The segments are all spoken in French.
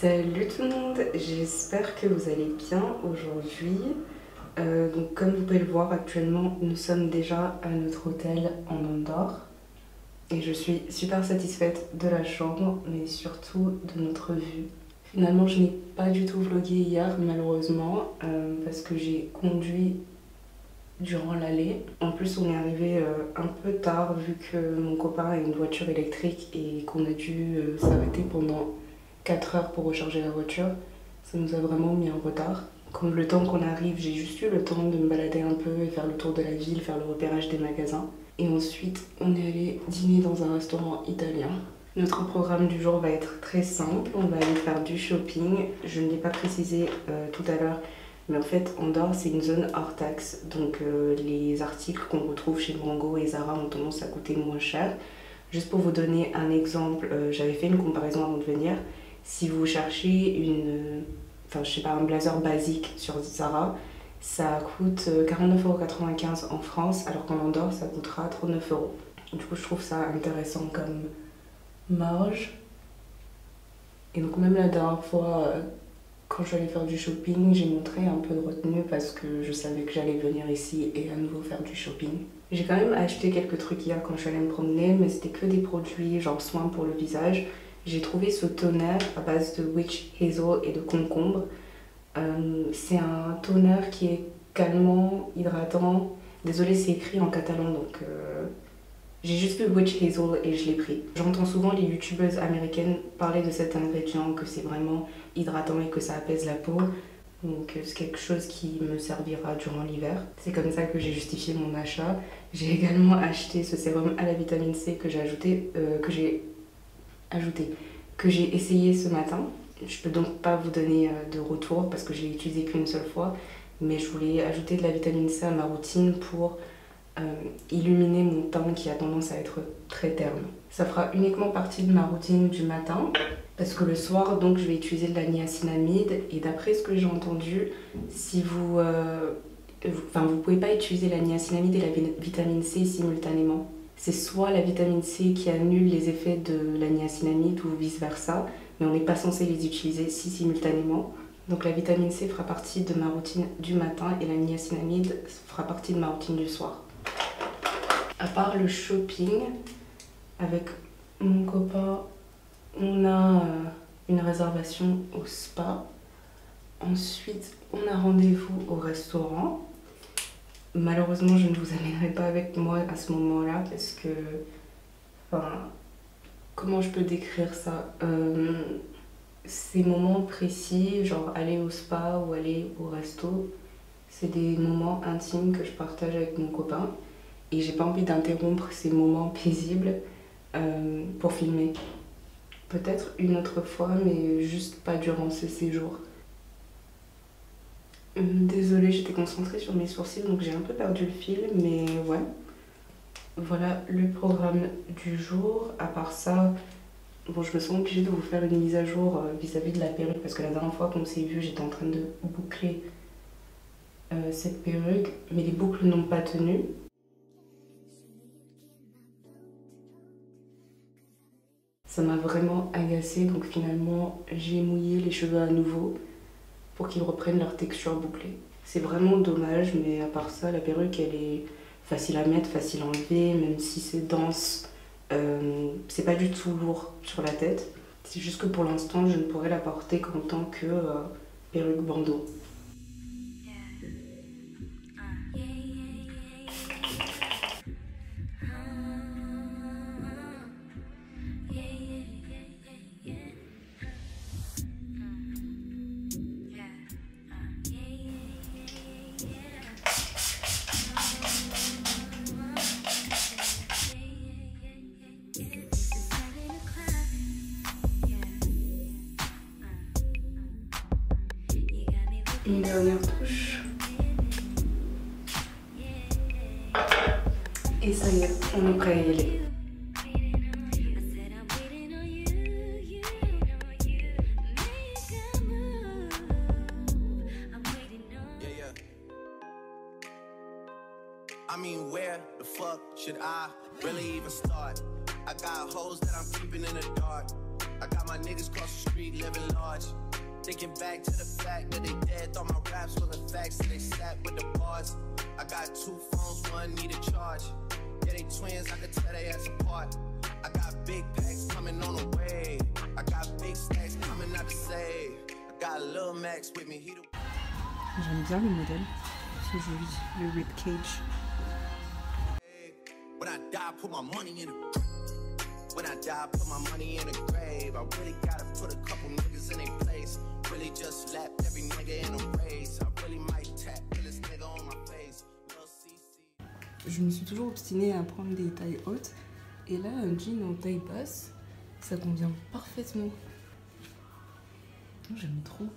Salut tout le monde, j'espère que vous allez bien aujourd'hui. Donc comme vous pouvez le voir actuellement, nous sommes déjà à notre hôtel en Andorre. Et je suis super satisfaite de la chambre, mais surtout de notre vue. Finalement, je n'ai pas du tout vlogué hier, malheureusement, parce que j'ai conduit durant l'aller. En plus, on est arrivé un peu tard, vu que mon copain a une voiture électrique et qu'on a dû s'arrêter pendant 4 heures pour recharger la voiture. Ça nous a vraiment mis en retard. Comme le temps qu'on arrive, j'ai juste eu le temps de me balader un peu et faire le tour de la ville, faire le repérage des magasins. Et ensuite, on est allé dîner dans un restaurant italien. Notre programme du jour va être très simple. On va aller faire du shopping. Je ne l'ai pas précisé tout à l'heure, mais en fait, Andorre, c'est une zone hors taxe. Donc les articles qu'on retrouve chez Mango et Zara ont tendance à coûter moins cher. Juste pour vous donner un exemple, j'avais fait une comparaison avant de venir. Si vous cherchez un blazer basique sur Zara, ça coûte 49,95 € en France, alors qu'en Andorre, ça coûtera 39 €. Du coup, je trouve ça intéressant comme marge. Et donc même la dernière fois, quand je suis allée faire du shopping, j'ai montré un peu de retenue parce que je savais que j'allais venir ici et à nouveau faire du shopping. J'ai quand même acheté quelques trucs hier quand je suis allée me promener, mais c'était que des produits genre soins pour le visage. J'ai trouvé ce toner à base de witch hazel et de concombre. C'est un toner qui est calmant, hydratant. Désolée, c'est écrit en catalan, donc j'ai juste vu witch hazel et je l'ai pris. J'entends souvent les youtubeuses américaines parler de cet ingrédient, que c'est vraiment hydratant et que ça apaise la peau. Donc c'est quelque chose qui me servira durant l'hiver. C'est comme ça que j'ai justifié mon achat. J'ai également acheté ce sérum à la vitamine C que j'ai essayé ce matin. Je peux donc pas vous donner de retour parce que je l'ai utilisé qu'une seule fois, mais je voulais ajouter de la vitamine C à ma routine pour illuminer mon teint qui a tendance à être très terne. Ça fera uniquement partie de ma routine du matin parce que le soir donc je vais utiliser de la niacinamide et d'après ce que j'ai entendu, si vous pouvez pas utiliser la niacinamide et la vitamine C simultanément. C'est soit la vitamine C qui annule les effets de la niacinamide ou vice versa, mais on n'est pas censé les utiliser simultanément. Donc la vitamine C fera partie de ma routine du matin et la niacinamide fera partie de ma routine du soir. À part le shopping, avec mon copain, on a une réservation au spa. Ensuite, on a rendez-vous au restaurant. Malheureusement, je ne vous amènerai pas avec moi à ce moment-là parce que... Enfin, comment je peux décrire ça? Ces moments précis, genre aller au spa ou aller au resto, c'est des moments intimes que je partage avec mon copain et j'ai pas envie d'interrompre ces moments paisibles pour filmer. Peut-être une autre fois, mais juste pas durant ce séjour. Désolée, j'étais concentrée sur mes sourcils, donc j'ai un peu perdu le fil, mais ouais. Voilà le programme du jour. À part ça, bon, je me sens obligée de vous faire une mise à jour vis-à-vis de la perruque, parce que la dernière fois qu'on s'est vu, j'étais en train de boucler cette perruque, mais les boucles n'ont pas tenu. Ça m'a vraiment agacée, donc finalement j'ai mouillé les cheveux à nouveau pour qu'ils reprennent leur texture bouclée. C'est vraiment dommage, mais à part ça, la perruque elle est facile à mettre, facile à enlever, même si c'est dense, c'est pas du tout lourd sur la tête. C'est juste que pour l'instant, je ne pourrais la porter qu'en tant que perruque bandeau. Une dernière touche. Et ça y est, on est prêt à y aller. I mean, where the fuck should I really even start? I got hoes that I'm keeping in the dark. I got my niggas cross the street living large. Thinking back to the fact that they dead, thought my raps wasn't facts, so they sat with the bars. I got 2 phones, one need a charge. Yeah, they twins, I could tell they ass apart. I got big packs coming on the way. I got big stacks coming out to save. I got Lil Max with me, he the... J'aime bien le modèle, c'est joli, le rib cage. When I die, put my money in the... When I die, put my money in the grave. I really gotta put a couple niggas in their place. Really just slap every nigga in a race. I really might tap this nigga on my face. Je me suis toujours obstinée à prendre des tailles hautes. Et là, un jean en taille basse, ça convient parfaitement. J'aime trop.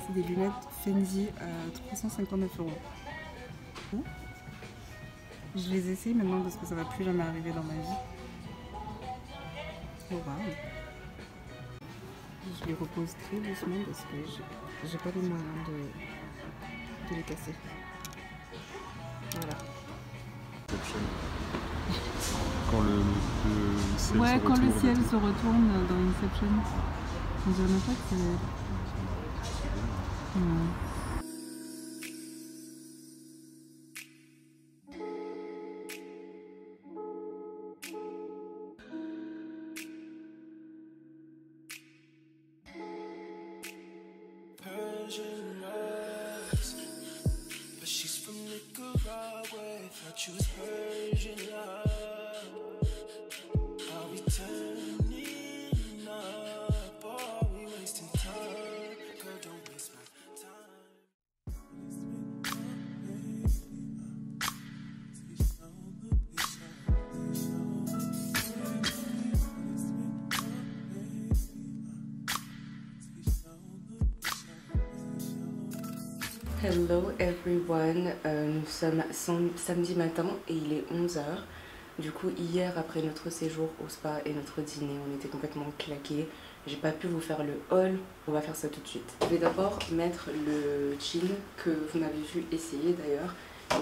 C'est des lunettes Fendi à 359 €. Je les essaye maintenant parce que ça va plus jamais arriver dans ma vie. Oh wow. Je les repose très doucement parce que j'ai pas les moyens de les casser. Voilà. Quand le ciel Ouais, se quand retourne. le ciel se retourne dans Inception. On dirait même pas que c'est... But she's from Nicaragua, thought she was Persian love. Are we turning up, or are we wasting time? Girl, don't waste my time. Hello everyone, nous sommes samedi matin et il est 11 h. Du coup hier après notre séjour au spa et notre dîner on était complètement claqués. J'ai pas pu vous faire le haul, on va faire ça tout de suite. Je vais d'abord mettre le jean que vous m'avez vu essayer d'ailleurs.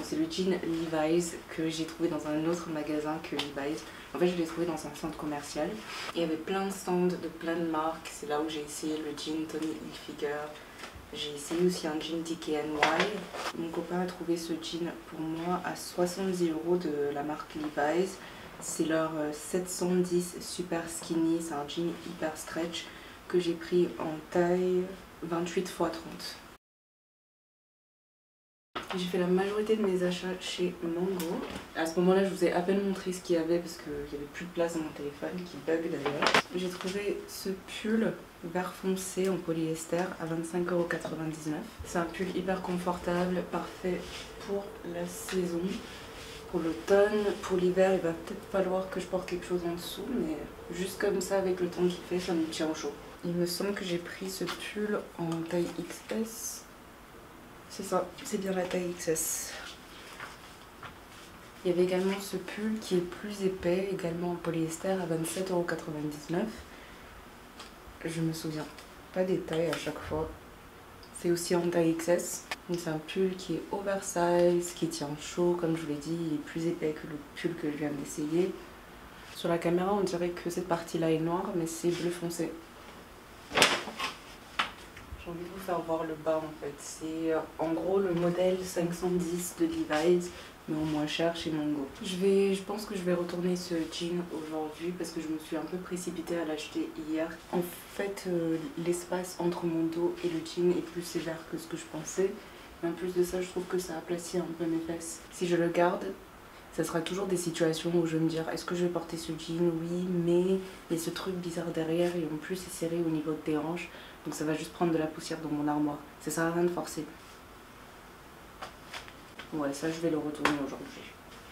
C'est le jean Levi's que j'ai trouvé dans un autre magasin que Levi's. En fait je l'ai trouvé dans un centre commercial. Il y avait plein de stands de plein de marques, c'est là où j'ai essayé le jean Tommy Hilfiger. J'ai essayé aussi un jean DKNY. Mon copain a trouvé ce jean pour moi à 70 € de la marque Levi's. C'est leur 710 Super Skinny, c'est un jean hyper stretch que j'ai pris en taille 28 x 30. J'ai fait la majorité de mes achats chez Mango. À ce moment-là, je vous ai à peine montré ce qu'il y avait parce qu'il n'y avait plus de place dans mon téléphone, qui bug d'ailleurs. J'ai trouvé ce pull vert foncé en polyester à 25,99 €. C'est un pull hyper confortable, parfait pour la saison. Pour l'automne, pour l'hiver, il va peut-être falloir que je porte quelque chose en dessous, mais juste comme ça, avec le temps qu'il fait, ça me tient au chaud. Il me semble que j'ai pris ce pull en taille XS. C'est ça, c'est bien la taille XS. Il y avait également ce pull qui est plus épais, également en polyester à 27,99 €. Je me souviens pas des tailles à chaque fois. C'est aussi en taille XS. C'est un pull qui est oversize, qui tient chaud, comme je vous l'ai dit, il est plus épais que le pull que je viens d'essayer. Sur la caméra, on dirait que cette partie-là est noire, mais c'est bleu foncé. J'ai envie de vous faire voir le bas en fait. C'est en gros le modèle 510 de Levi's, mais en moins cher chez Mango. Je pense que je vais retourner ce jean aujourd'hui parce que je me suis un peu précipitée à l'acheter hier. En fait, l'espace entre mon dos et le jean est plus sévère que ce que je pensais. Mais en plus de ça, je trouve que ça aplatit un peu mes fesses. Si je le garde, ça sera toujours des situations où je vais me dire est-ce que je vais porter ce jean? Oui, mais il y a ce truc bizarre derrière et en plus c'est serré au niveau de tes hanches. Donc ça va juste prendre de la poussière dans mon armoire. Ça sert à rien de forcer. Ouais, ça je vais le retourner aujourd'hui.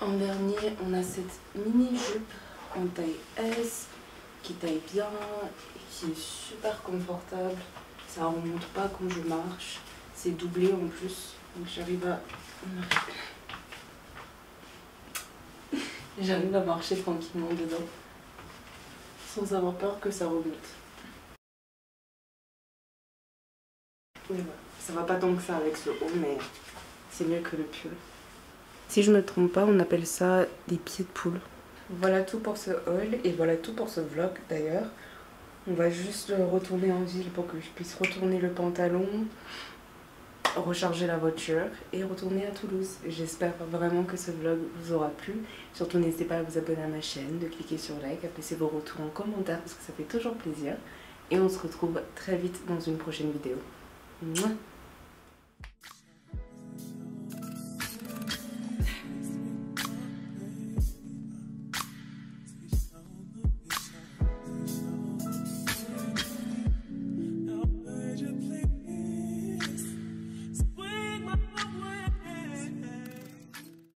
En dernier, on a cette mini jupe en taille S qui taille bien et qui est super confortable. Ça remonte pas quand je marche. C'est doublé en plus. Donc j'arrive à marcher tranquillement dedans sans avoir peur que ça remonte. Oui, voilà. Ça va pas tant que ça avec ce haut, mais c'est mieux que le pull. Si je me trompe pas, on appelle ça des pieds de poule. Voilà tout pour ce haul et voilà tout pour ce vlog d'ailleurs. On va juste retourner en ville pour que je puisse retourner le pantalon, recharger la voiture et retourner à Toulouse. J'espère vraiment que ce vlog vous aura plu. Surtout n'hésitez pas à vous abonner à ma chaîne, de cliquer sur like, à laisser vos retours en commentaire parce que ça fait toujours plaisir. Et on se retrouve très vite dans une prochaine vidéo. Mouah.